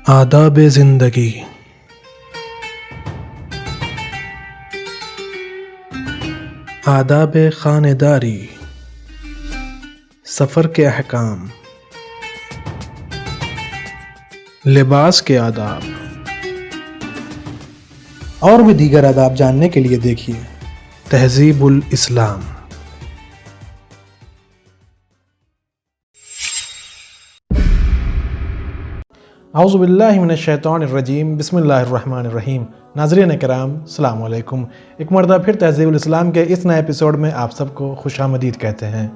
آداب زندگی۔ آداب خانیداری، سفر کے احکام، لباس کے آداب اور بھی دیگر آداب جاننے کے لیے دیکھیے تہذیب الاسلام۔ اعوذ باللہ من الشیطان الرجیم، بسم اللہ الرحمن الرحیم۔ ناظرین کرام، السلام علیکم۔ ایک مرتبہ پھر تہذیب الاسلام کے اس نئے ایپیسوڈ میں آپ سب کو خوش آمدید کہتے ہیں۔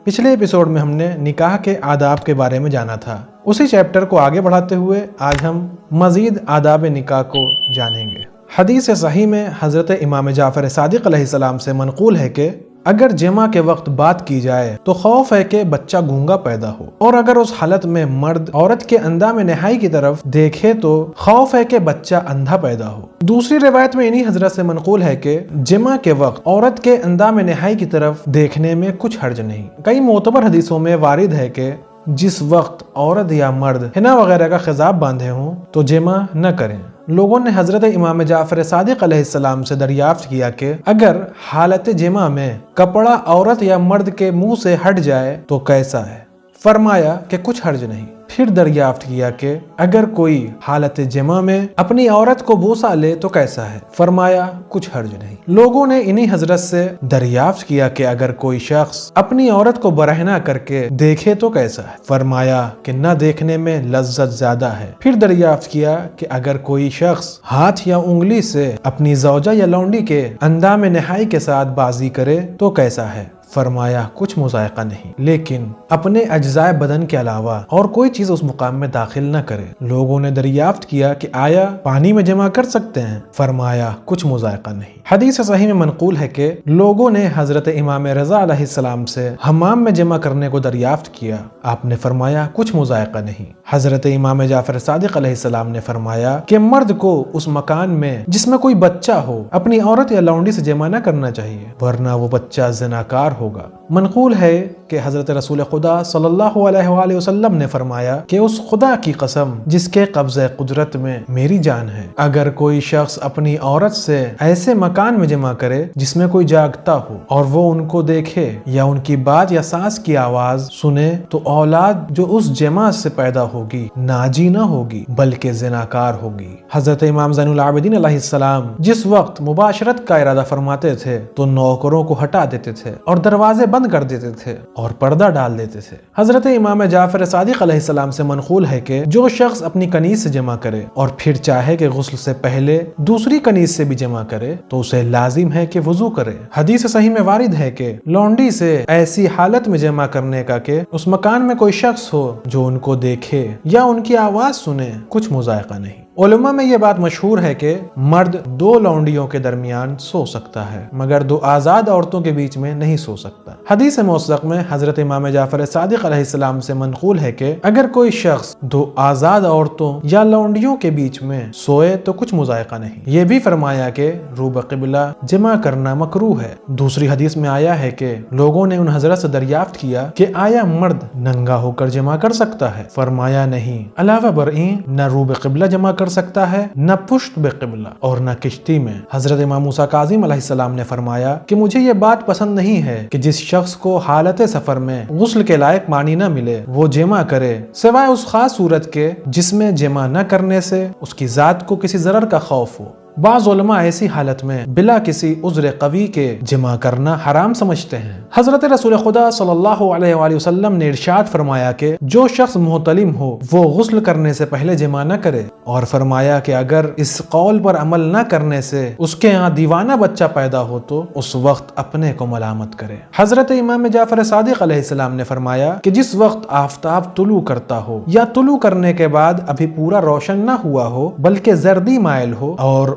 پچھلے ایپیسوڈ میں ہم نے نکاح کے آداب کے بارے میں جانا تھا۔ اسی چیپٹر کو آگے بڑھاتے ہوئے آج ہم مزید آداب نکاح کو جانیں گے۔ حدیث صحیح میں حضرت امام جعفر صادق علیہ السلام سے منقول ہے کہ اگر جمع کے وقت بات کی جائے تو خوف ہے کہ بچہ گونگا پیدا ہو، اور اگر اس حالت میں مرد عورت کے اندام نہائی کی طرف دیکھے تو خوف ہے کہ بچہ اندھا پیدا ہو۔ دوسری روایت میں انہی حضرت سے منقول ہے کہ جمع کے وقت عورت کے اندام نہائی کی طرف دیکھنے میں کچھ حرج نہیں۔ کئی معتبر حدیثوں میں وارد ہے کہ جس وقت عورت یا مرد حنا وغیرہ کا خضاب باندھے ہوں تو جمع نہ کریں۔ لوگوں نے حضرت امام جعفر صادق علیہ السلام سے دریافت کیا کہ اگر حالت جمع میں کپڑا عورت یا مرد کے منہ سے ہٹ جائے تو کیسا ہے؟ فرمایا کہ کچھ حرج نہیں۔ پھر دریافت کیا کہ اگر کوئی حالت جمع میں اپنی عورت کو بوسہ لے تو کیسا ہے؟ فرمایا کچھ حرج نہیں۔ لوگوں نے انہی حضرت سے دریافت کیا کہ اگر کوئی شخص اپنی عورت کو برہنہ کر کے دیکھے تو کیسا ہے؟ فرمایا کہ نہ دیکھنے میں لذت زیادہ ہے۔ پھر دریافت کیا کہ اگر کوئی شخص ہاتھ یا انگلی سے اپنی زوجہ یا لونڈی کے اندام نہائی کے ساتھ بازی کرے تو کیسا ہے؟ فرمایا کچھ مذائقہ نہیں، لیکن اپنے اجزاء بدن کے علاوہ اور کوئی چیز اس مقام میں داخل نہ کرے۔ لوگوں نے دریافت کیا کہ آیا پانی میں جمع کر سکتے ہیں؟ فرمایا کچھ مذائقہ نہیں۔ حدیث صحیح میں منقول ہے کہ لوگوں نے حضرت امام رضا علیہ السلام سے حمام میں جمع کرنے کو دریافت کیا۔ آپ نے فرمایا کچھ مذائقہ نہیں۔ حضرت امام جعفر صادق علیہ السلام نے فرمایا کہ مرد کو اس مکان میں جس میں کوئی بچہ ہو اپنی عورت یا لونڈی سے جمع نہ کرنا چاہیے، ورنہ وہ بچہ زناکار ہوگا۔ منقول ہے کہ حضرت رسول خدا صلی اللہ علیہ وآلہ وسلم نے فرمایا کہ اس خدا کی قسم جس کے قبضہ قدرت میں میری جان ہے، اگر کوئی شخص اپنی عورت سے ایسے مکان میں جمع کرے جس میں کوئی جاگتا ہو اور وہ ان کو دیکھے یا ان کی بات یا سانس کی آواز سنے تو اولاد جو اس جمع سے پیدا ہوگی ناجی نہ ہوگی بلکہ زناکار ہوگی۔ حضرت امام زین العابدین علیہ السلام جس وقت مباشرت کا ارادہ فرماتے تھے تو نوکروں کو ہٹا دیتے تھے اور دروازے بند کر دیتے تھے اور پردہ ڈال دیتے تھے۔ حضرت امام جعفر صادق علیہ السلام سے منقول ہے کہ جو شخص اپنی کنیز سے جمع کرے اور پھر چاہے کہ غسل سے پہلے دوسری کنیز سے بھی جمع کرے تو اسے لازم ہے کہ وضو کرے۔ حدیث صحیح میں وارد ہے کہ لونڈی سے ایسی حالت میں جمع کرنے کا کہ اس مکان میں کوئی شخص ہو جو ان کو دیکھے یا ان کی آواز سنے کچھ مذائقہ نہیں۔ علماء میں یہ بات مشہور ہے کہ مرد دو لونڈیوں کے درمیان سو سکتا ہے مگر دو آزاد عورتوں کے بیچ میں نہیں سو سکتا۔ حدیث موثق میں حضرت امام جعفر صادق علیہ السلام سے منقول ہے کہ اگر کوئی شخص دو آزاد عورتوں یا لونڈیوں کے بیچ میں سوئے تو کچھ مذائقہ نہیں۔ یہ بھی فرمایا کہ روبہ قبلہ جمع کرنا مکروہ ہے۔ دوسری حدیث میں آیا ہے کہ لوگوں نے ان حضرت سے دریافت کیا کہ آیا مرد ننگا ہو کر جمع کر سکتا ہے؟ فرمایا نہیں، علاوہ برئیں نہ روبہ قبلہ جمع کر سکتا ہے نہ پشت بے قبلہ اور نہ کشتی میں۔ حضرت امام موسیٰ کاظم علیہ السلام نے فرمایا کہ مجھے یہ بات پسند نہیں ہے کہ جس شخص کو حالت سفر میں غسل کے لائق پانی نہ ملے وہ جمع کرے سوائے اس خاص صورت کے جس میں جمع نہ کرنے سے اس کی ذات کو کسی ضرر کا خوف ہو۔ بعض علماء ایسی حالت میں بلا کسی عذر قوی کے جمع کرنا حرام سمجھتے ہیں۔ حضرت رسول خدا صلی اللہ علیہ وآلہ وسلم نے ارشاد فرمایا کہ جو شخص محتلم ہو وہ غسل کرنے سے پہلے جمع نہ کرے، اور فرمایا کہ اگر اس قول پر عمل نہ کرنے سے اس کے ہاں دیوانہ بچہ پیدا ہو تو اس وقت اپنے کو ملامت کرے۔ حضرت امام جعفر صادق علیہ السلام نے فرمایا کہ جس وقت آفتاب طلوع کرتا ہو یا طلوع کرنے کے بعد ابھی پورا روشن نہ ہوا ہو بلکہ زردی مائل ہو اور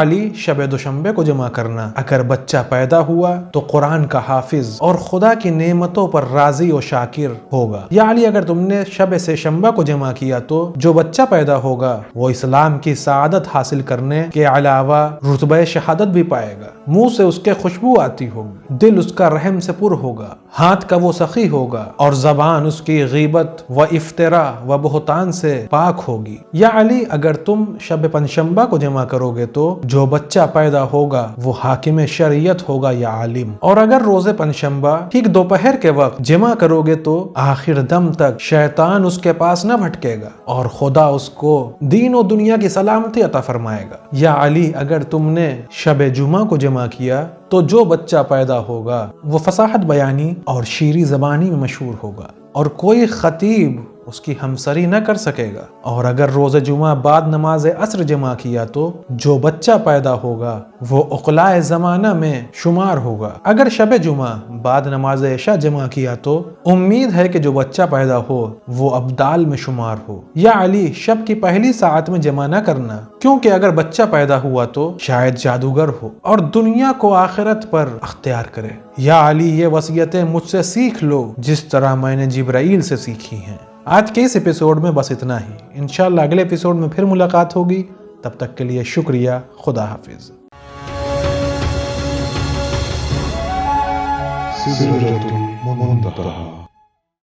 علی شب دوشنبے کو جمع کرنا، اگر بچہ پیدا ہوا تو قرآن کا حافظ اور خدا کی نعمتوں پر راضی و شاکر ہوگا۔ یا علی اگر تم نے شب سے شنبہ کو جمع کیا تو جو بچہ پیدا ہوگا وہ اسلام کی سعادت حاصل کرنے کے علاوہ رتبہ شہادت بھی پائے گا، منہ سے اس کے خوشبو آتی ہوگی، دل اس کا رحم سے پر ہوگا، ہاتھ کا وہ سخی ہوگا اور زبان اس کی غیبت و افترا و بہتان سے پاک ہوگی۔ یا علی اگر تم شب پنجشنبہ کو جمع کرو گے تو جو بچہ پیدا ہوگا وہ حاکم شریعت ہوگا یا عالم، اور اگر روز پنجشنبہ ٹھیک دوپہر کے وقت جمع کرو گے تو آخر دم تک شیطان اس کے پاس نہ بھٹکے گا اور خدا اس کو دین و دنیا کی سلامتی عطا فرمائے گا۔ یا علی اگر تم نے شب جمعہ کو جمع کیا تو جو بچہ پیدا ہوگا وہ فصاحت بیانی اور شیریں زبانی میں مشہور ہوگا اور کوئی خطیب اس کی ہمسری نہ کر سکے گا، اور اگر روز جمعہ بعد نماز عصر جمع کیا تو جو بچہ پیدا ہوگا وہ عقلاء زمانہ میں شمار ہوگا۔ اگر شب جمعہ بعد نماز عشاء جمع کیا تو امید ہے کہ جو بچہ پیدا ہو وہ ابدال میں شمار ہو۔ یا علی شب کی پہلی ساعت میں جمع نہ کرنا، کیونکہ اگر بچہ پیدا ہوا تو شاید جادوگر ہو اور دنیا کو آخرت پر اختیار کرے۔ یا علی یہ وصیتیں مجھ سے سیکھ لو جس طرح میں نے جبرائیل سے سیکھی ہیں۔ آج کے اس ایپیسوڈ میں بس اتنا ہی، انشاءاللہ اگلے ایپیسوڈ میں پھر ملاقات ہوگی، تب تک کے لیے شکریہ، خدا حافظ۔ سدرة منتهى